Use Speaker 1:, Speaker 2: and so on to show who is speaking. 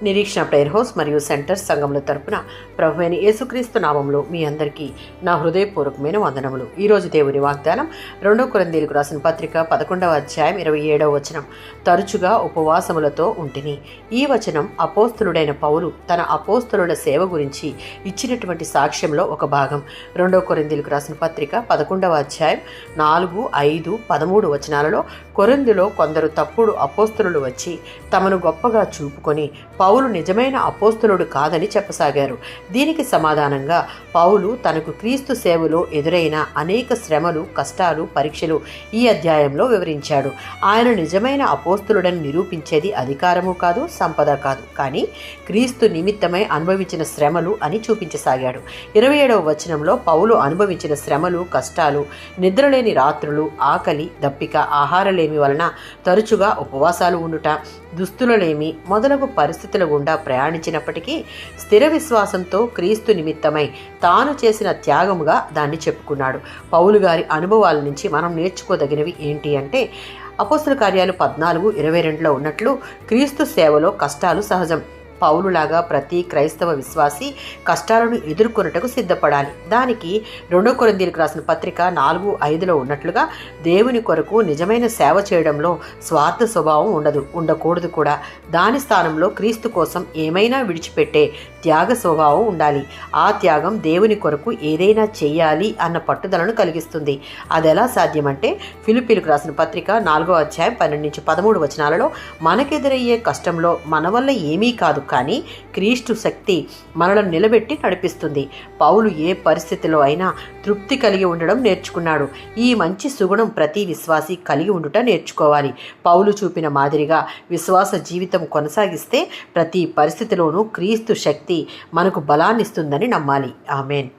Speaker 1: నిరీక్షణ prayer house మరియు centre సంఘముల తరపున ప్రభువైన యేసుక్రీస్తు నామంలో మీ అందరికీ నా హృదయపూర్వకమైన వందనములు. ఈరోజు దేవుని వాగ్దానం 2 కొరింథీయులకు రాసిన పత్రిక 11వ అధ్యాయం 27వ వచనం. తరచుగా ఉపవాసములతో ఉంటిని. ఈ వచనం అపోస్తలుడైన పౌలు తన అపోస్తలుల సేవ గురించి ఇచ్చినటువంటి సాక్ష్యంలో ఒక భాగం. 2 కొరింథీయులకు రాసిన పత్రిక 11వ అధ్యాయం 4, 5, 13 వచనాలలో కొరింథీలో కొందరు తప్పుడు అపోస్తలులు వచ్చి తమను గొప్పగా చూపుకొని పౌలు నిజమైన అపోస్తలుడు కాదని చెప్పసాగారు. దీనికి సమాధానంగా పౌలు తనకు క్రీస్తు సేవలో ఎదురైన అనేక శ్రమలు, కష్టాలు, పరీక్షలు ఈ అధ్యాయంలో వివరించాడు. ఆయన నిజమైన అపోస్తలుడని నిరూపించేది అధికారము కాదు, సంపద కాదు, కానీ క్రీస్తు నిమిత్తమై అనుభవించిన శ్రమలు అని చూపించసాగాడు. 27వ వచనంలో పౌలు అనుభవించిన శ్రమలు, కష్టాలు, నిద్రలేని రాత్రులు, ఆకలి, దప్పిక, ఆహారలేమి వలన తరచుగా ఉపవాసాలు ఉండుట, దుస్తులలేమి మొదలగు పరిస్థితుల గుండా ప్రయాణించినప్పటికీ స్థిర విశ్వాసంతో క్రీస్తు నిమిత్తమై తాను చేసిన త్యాగముగా దాన్ని చెప్పుకున్నాడు. పౌలు గారి అనుభవాల నుంచి మనం నేర్చుకోదగినవి ఏంటి అంటే, అపోస్తల కార్యాలు 14:22లో ఉన్నట్లు క్రీస్తు సేవలో కష్టాలు సహజం. పౌలులాగా ప్రతి క్రైస్తవ విశ్వాసి కష్టాలను ఎదుర్కొనుటకు సిద్ధపడాలి. దానికి 2 కొరింథీయులకు రాసిన పత్రిక 4:5లో ఉన్నట్లుగా దేవుని కొరకు నిజమైన సేవ చేయడంలో స్వార్థ స్వభావం ఉండకూడదు కూడా. దాని స్థానంలో క్రీస్తు కోసం ఏమైనా విడిచిపెట్టే త్యాగ స్వభావం ఉండాలి. ఆ త్యాగం దేవుని కొరకు ఏదైనా చెయ్యాలి అన్న పట్టుదలను కలిగిస్తుంది. అది ఎలా సాధ్యమంటే, ఫిలిప్పీయులకు రాసిన పత్రిక 4వ అధ్యాయం 12-13 వచనాలలో మనకెదురయ్యే కష్టంలో మన వల్ల ఏమీ కాదు, కానీ క్రీస్తు శక్తి మనలను నిలబెట్టి నడిపిస్తుంది. పౌలు ఏ పరిస్థితిలో అయినా తృప్తి కలిగి ఉండడం నేర్చుకున్నాడు. ఈ మంచి సుగుణం ప్రతి విశ్వాసి కలిగి ఉండుట నేర్చుకోవాలి. పౌలు చూపిన మాదిరిగా విశ్వాస జీవితం కొనసాగిస్తే ప్రతి పరిస్థితిలోనూ క్రీస్తు శక్తి మనకు బలాన్నిస్తుందని నమ్మాలి. ఆమేన్.